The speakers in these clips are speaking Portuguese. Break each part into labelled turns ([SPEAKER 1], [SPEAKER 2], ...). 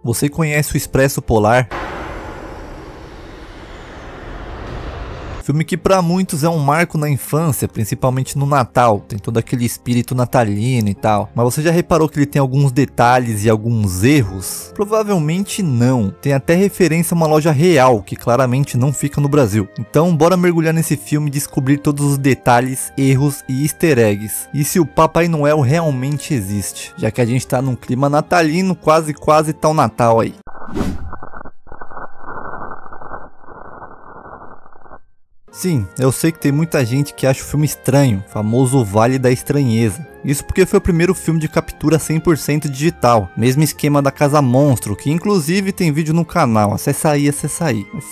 [SPEAKER 1] Você conhece o Expresso Polar? Filme que pra muitos é um marco na infância, principalmente no Natal, tem todo aquele espírito natalino e tal. Mas você já reparou que ele tem alguns detalhes e alguns erros? Provavelmente não. Tem até referência a uma loja real, que claramente não fica no Brasil. Então bora mergulhar nesse filme e descobrir todos os detalhes, erros e easter eggs. E se o Papai Noel realmente existe, já que a gente tá num clima natalino, quase tá o Natal aí. Sim, eu sei que tem muita gente que acha o filme estranho, famoso Vale da Estranheza. Isso porque foi o primeiro filme de captura 100% digital, mesmo esquema da Casa Monstro, que inclusive tem vídeo no canal, acessa aí.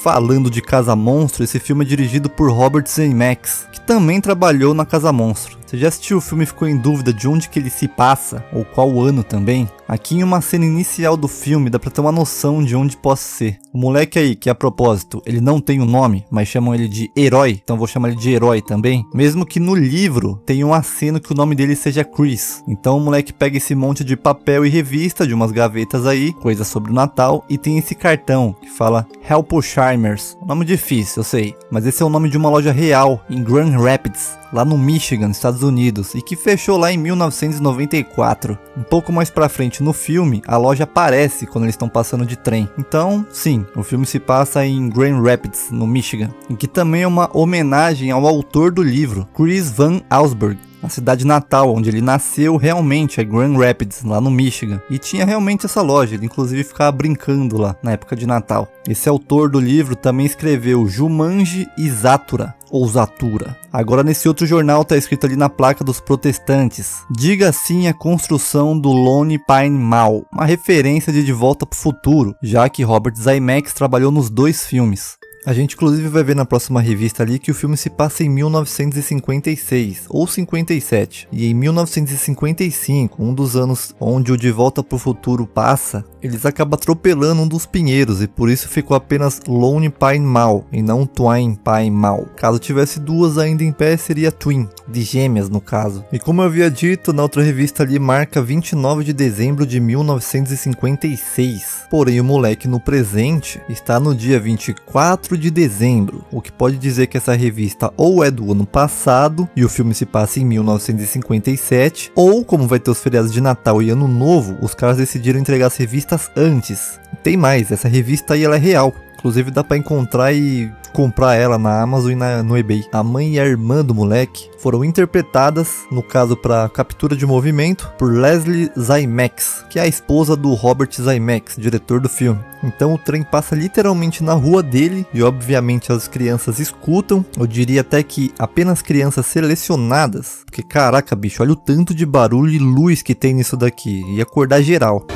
[SPEAKER 1] Falando de Casa Monstro, esse filme é dirigido por Robert Zemeckis, que também trabalhou na Casa Monstro. Você já assistiu o filme e ficou em dúvida de onde que ele se passa, ou qual ano também? Aqui em uma cena inicial do filme dá pra ter uma noção de onde possa ser. O moleque aí, que a propósito, ele não tem um nome, mas chamam ele de Herói, então vou chamar ele de Herói também. Mesmo que no livro tenha um aceno que o nome dele seja Chris. Então o moleque pega esse monte de papel e revista de umas gavetas aí, coisas sobre o Natal, e tem esse cartão que fala Helpolshimers. Nome difícil, eu sei, mas esse é o nome de uma loja real em Grand Rapids, lá no Michigan, Estados Unidos, e que fechou lá em 1994. Um pouco mais pra frente no filme, a loja aparece quando eles estão passando de trem. Então, sim, o filme se passa em Grand Rapids, no Michigan, em que também é uma homenagem ao autor do livro, Chris Van Allsburg. A cidade natal, onde ele nasceu, realmente é Grand Rapids, lá no Michigan. E tinha realmente essa loja, ele inclusive ficava brincando lá, na época de Natal. Esse autor do livro também escreveu Jumanji e Zatura, ou Zatura. Agora nesse outro jornal tá escrito ali na placa dos protestantes: diga sim à construção do Lone Pine Mall, uma referência de Volta pro Futuro, já que Robert Zemeckis trabalhou nos dois filmes. A gente inclusive vai ver na próxima revista ali que o filme se passa em 1956 ou 57. E em 1955, um dos anos onde o De Volta pro Futuro passa, eles acabam atropelando um dos pinheiros e por isso ficou apenas Lone Pine Mall e não Twine Pine Mall. Caso tivesse duas ainda em pé, seria Twin, de gêmeas no caso. E como eu havia dito, na outra revista ali marca 29 de dezembro de 1956. Porém o moleque no presente está no dia 24 de dezembro, o que pode dizer que essa revista ou é do ano passado e o filme se passa em 1957, ou como vai ter os feriados de Natal e Ano Novo, os caras decidiram entregar as revistas antes. Tem mais, essa revista aí ela é real. Inclusive dá pra encontrar e comprar ela na Amazon e no eBay. A mãe e a irmã do moleque foram interpretadas, no caso para captura de movimento, por Leslie Zemeckis, que é a esposa do Robert Zemeckis, diretor do filme. Então o trem passa literalmente na rua dele e obviamente as crianças escutam. Eu diria até que apenas crianças selecionadas, porque caraca bicho, olha o tanto de barulho e luz que tem nisso daqui, ia acordar geral.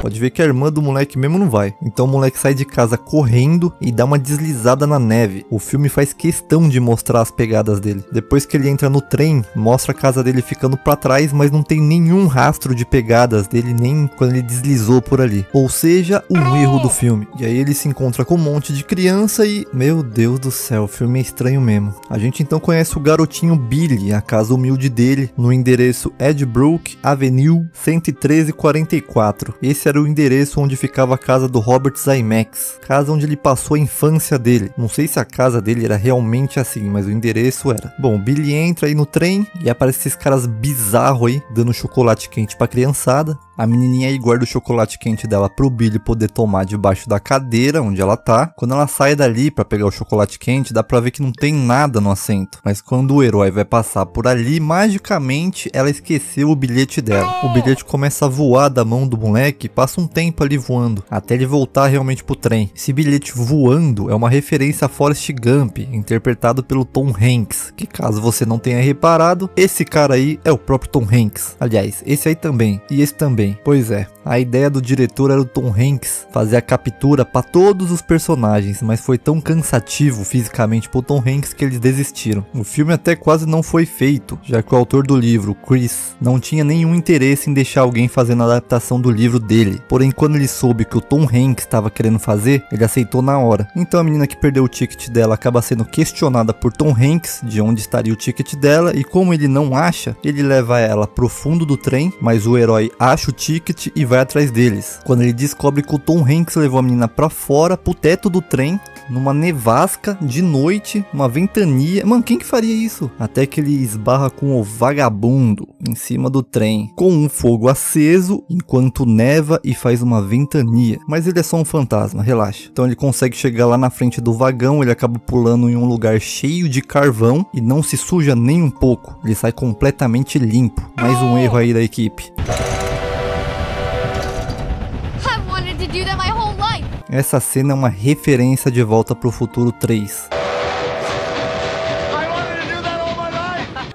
[SPEAKER 1] Pode ver que a irmã do moleque mesmo não vai. Então o moleque sai de casa correndo e dá uma deslizada na neve. O filme faz questão de mostrar as pegadas dele. Depois que ele entra no trem, mostra a casa dele ficando pra trás, mas não tem nenhum rastro de pegadas dele, nem quando ele deslizou por ali. Ou seja, um erro do filme. E aí ele se encontra com um monte de criança e... meu Deus do céu, o filme é estranho mesmo. A gente então conhece o garotinho Billy, a casa humilde dele, no endereço Edgebrook Avenue 11344. Esse era o endereço onde ficava a casa do Robert Zemeckis, casa onde ele passou a infância dele. Não sei se a casa dele era realmente assim, mas o endereço era. Bom, o Billy entra aí no trem e aparece esses caras bizarros aí, dando chocolate quente pra criançada. A menininha aí guarda o chocolate quente dela pro Billy poder tomar debaixo da cadeira onde ela tá. Quando ela sai dali pra pegar o chocolate quente, dá pra ver que não tem nada no assento. Mas quando o herói vai passar por ali, magicamente ela esqueceu o bilhete dela. O bilhete começa a voar da mão do moleque e passa um tempo ali voando, até ele voltar realmente pro trem. Esse bilhete voando é uma referência a Forrest Gump, interpretado pelo Tom Hanks, que caso você não tenha reparado, esse cara aí é o próprio Tom Hanks. Aliás, esse aí também, e esse também. Pois é, A ideia do diretor era o Tom Hanks fazer a captura para todos os personagens, mas foi tão cansativo fisicamente pro Tom Hanks que eles desistiram. O filme até quase não foi feito, já que o autor do livro, Chris, não tinha nenhum interesse em deixar alguém fazendo a adaptação do livro dele. Porém, quando ele soube que o Tom Hanks estava querendo fazer, ele aceitou na hora. Então a menina que perdeu o ticket dela acaba sendo questionada por Tom Hanks de onde estaria o ticket dela, e como ele não acha, ele leva ela pro fundo do trem, mas o herói acha o ticket e vai atrás deles. Quando ele descobre que o Tom Hanks levou a menina pra fora, pro teto do trem, numa nevasca, de noite, uma ventania. Mano, quem que faria isso? Até que ele esbarra com o vagabundo em cima do trem, com um fogo aceso, enquanto neva e faz uma ventania. Mas ele é só um fantasma, relaxa. Então ele consegue chegar lá na frente do vagão, ele acaba pulando em um lugar cheio de carvão e não se suja nem um pouco. Ele sai completamente limpo. Mais um erro aí da equipe. Essa cena é uma referência de Volta pro Futuro 3.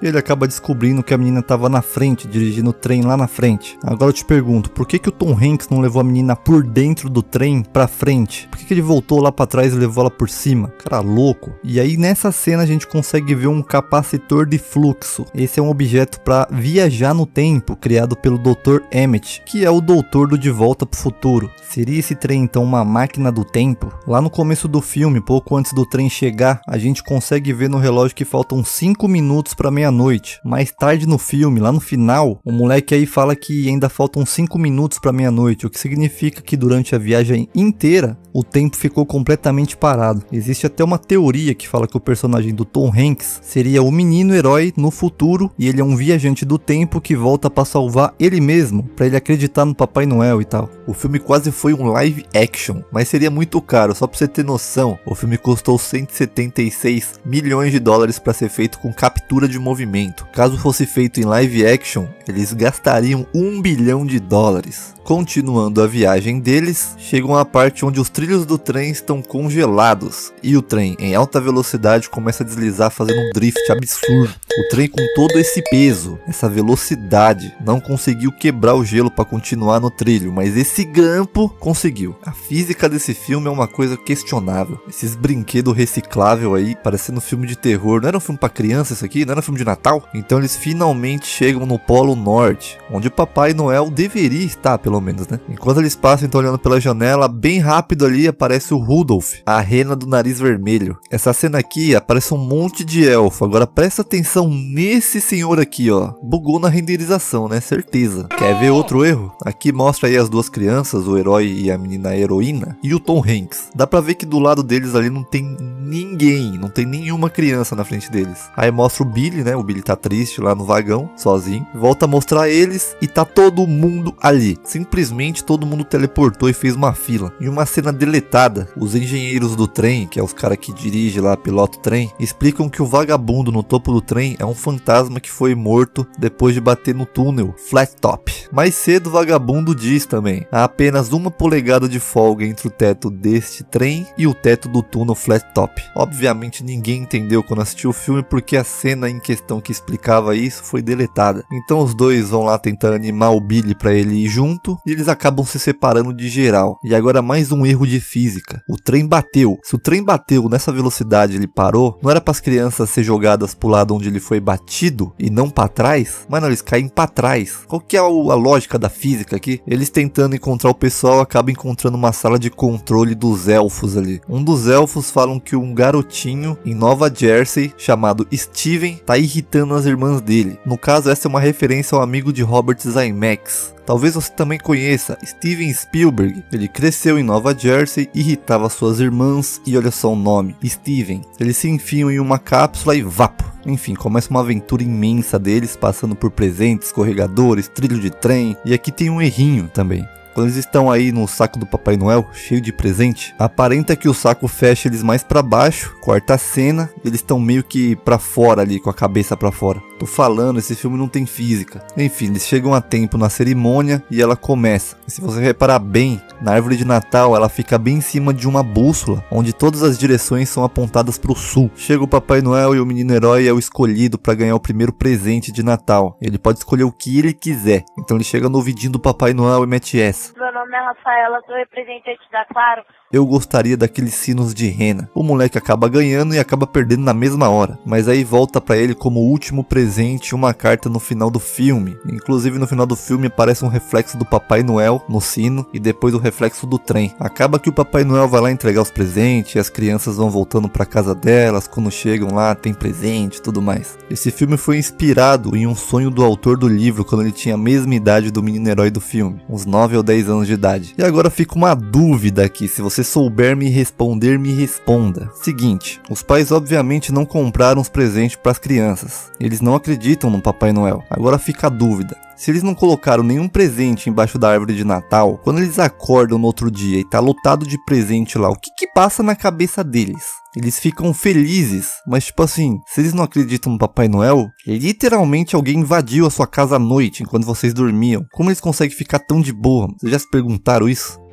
[SPEAKER 1] Ele acaba descobrindo que a menina estava na frente, dirigindo o trem lá na frente. Agora eu te pergunto, por que o Tom Hanks não levou a menina por dentro do trem pra frente? Por que ele voltou lá pra trás e levou ela por cima? Cara louco. E aí nessa cena a gente consegue ver um capacitor de fluxo. Esse é um objeto para viajar no tempo, criado pelo Dr. Emmett, que é o doutor do De Volta pro Futuro. Seria esse trem então uma máquina do tempo? Lá no começo do filme, pouco antes do trem chegar, a gente consegue ver no relógio que faltam 5 minutos para meia-noite. Mais tarde no filme, lá no final, o moleque aí fala que ainda faltam 5 minutos para meia-noite, o que significa que durante a viagem inteira, o tempo ficou completamente parado. Existe até uma teoria que fala que o personagem do Tom Hanks seria o menino herói no futuro e ele é um viajante do tempo que volta para salvar ele mesmo, para ele acreditar no Papai Noel e tal. O filme quase foi um live action, mas seria muito caro. Só pra você ter noção, o filme custou 176 milhões de dólares para ser feito com captura de movimento. Caso fosse feito em live action, eles gastariam 1 bilhão de dólares. Continuando a viagem deles, chegam à parte onde os trilhos do trem estão congelados e o trem em alta velocidade começa a deslizar fazendo um drift absurdo. O trem com todo esse peso, essa velocidade, não conseguiu quebrar o gelo para continuar no trilho, mas esse grampo conseguiu. A física desse filme é uma coisa questionável. Esses brinquedos recicláveis aí, parecendo filme de terror. Não era um filme para criança isso aqui? Não era um filme de Natal? Então eles finalmente chegam no Polo Norte, onde o Papai Noel deveria estar, pelo menos, né? Enquanto eles passam, então, olhando pela janela, bem rápido ali aparece o Rudolph, a rena do nariz vermelho. Essa cena aqui aparece um monte de elfo. Agora presta atenção nesse senhor aqui, ó. Bugou na renderização, né? Certeza. Quer ver outro erro? Aqui mostra aí as duas crianças, o herói e a menina heroína, e o Tom Hanks. Dá pra ver que do lado deles ali não tem ninguém, não tem nenhuma criança na frente deles. Aí mostra o Billy, né? O Billy tá triste lá no vagão, sozinho. Volta a mostrar eles e tá todo mundo ali. Simplesmente todo mundo teleportou e fez uma fila. Em uma cena deletada, os engenheiros do trem, que é os caras que dirigem lá, pilota o trem, explicam que o vagabundo no topo do trem é um fantasma que foi morto depois de bater no túnel Flat Top. Mais cedo o vagabundo diz também, há apenas 1 polegada de folga entre o teto deste trem e o teto do túnel Flat Top. Obviamente ninguém entendeu quando assistiu o filme porque a cena em questão que explicava isso foi deletada. Então os dois vão lá tentar animar o Billy para ele ir junto e eles acabam se separando de geral. E agora mais um erro de física. O trem bateu. Se o trem bateu nessa velocidade, ele parou, não era para as crianças ser jogadas pro lado onde ele foi batido e não para trás? Mas não, eles caem para trás. Qual que é a lógica da física aqui? Eles tentando encontrar o pessoal acabam encontrando uma sala de controle dos elfos ali. Um dos elfos falam que um garotinho em Nova Jersey chamado Steven tá irritando as irmãs dele. No caso, essa é uma referência ao amigo de Robert Zemeckis. Talvez você também conheça Steven Spielberg. Ele cresceu em Nova Jersey, irritava suas irmãs e olha só o nome, Steven. Eles se enfiam em uma cápsula e vapo. Enfim, começa uma aventura imensa deles, passando por presentes, escorregadores, trilho de trem. E aqui tem um errinho também. Quando eles estão aí no saco do Papai Noel, cheio de presente, aparenta que o saco fecha eles mais pra baixo, corta a cena, e eles estão meio que pra fora ali, com a cabeça pra fora. Tô falando, esse filme não tem física. Enfim, eles chegam a tempo na cerimônia e ela começa. E se você reparar bem, na árvore de Natal ela fica bem em cima de uma bússola, onde todas as direções são apontadas pro sul. Chega o Papai Noel e o menino herói é o escolhido para ganhar o primeiro presente de Natal. Ele pode escolher o que ele quiser. Então ele chega no ouvidinho do Papai Noel e mete essa:
[SPEAKER 2] nome é Rafaela, sou representante da Claro.
[SPEAKER 1] Eu gostaria daqueles sinos de rena. O moleque acaba ganhando e acaba perdendo na mesma hora, mas aí volta pra ele como último presente uma carta no final do filme. Inclusive no final do filme aparece um reflexo do Papai Noel no sino e depois o reflexo do trem. Acaba que o Papai Noel vai lá entregar os presentes e as crianças vão voltando pra casa delas, quando chegam lá tem presente e tudo mais. Esse filme foi inspirado em um sonho do autor do livro quando ele tinha a mesma idade do menino herói do filme, uns 9 ou 10 anos de idade. E agora fica uma dúvida aqui, se você souber me responder, me responda. Seguinte, os pais obviamente não compraram os presentes para as crianças. Eles não acreditam no Papai Noel. Agora fica a dúvida. Se eles não colocaram nenhum presente embaixo da árvore de Natal, quando eles acordam no outro dia e tá lotado de presente lá, o que passa na cabeça deles? Eles ficam felizes, mas tipo assim, se eles não acreditam no Papai Noel, literalmente alguém invadiu a sua casa à noite enquanto vocês dormiam. Como eles conseguem ficar tão de boa? Vocês já se perguntaram isso?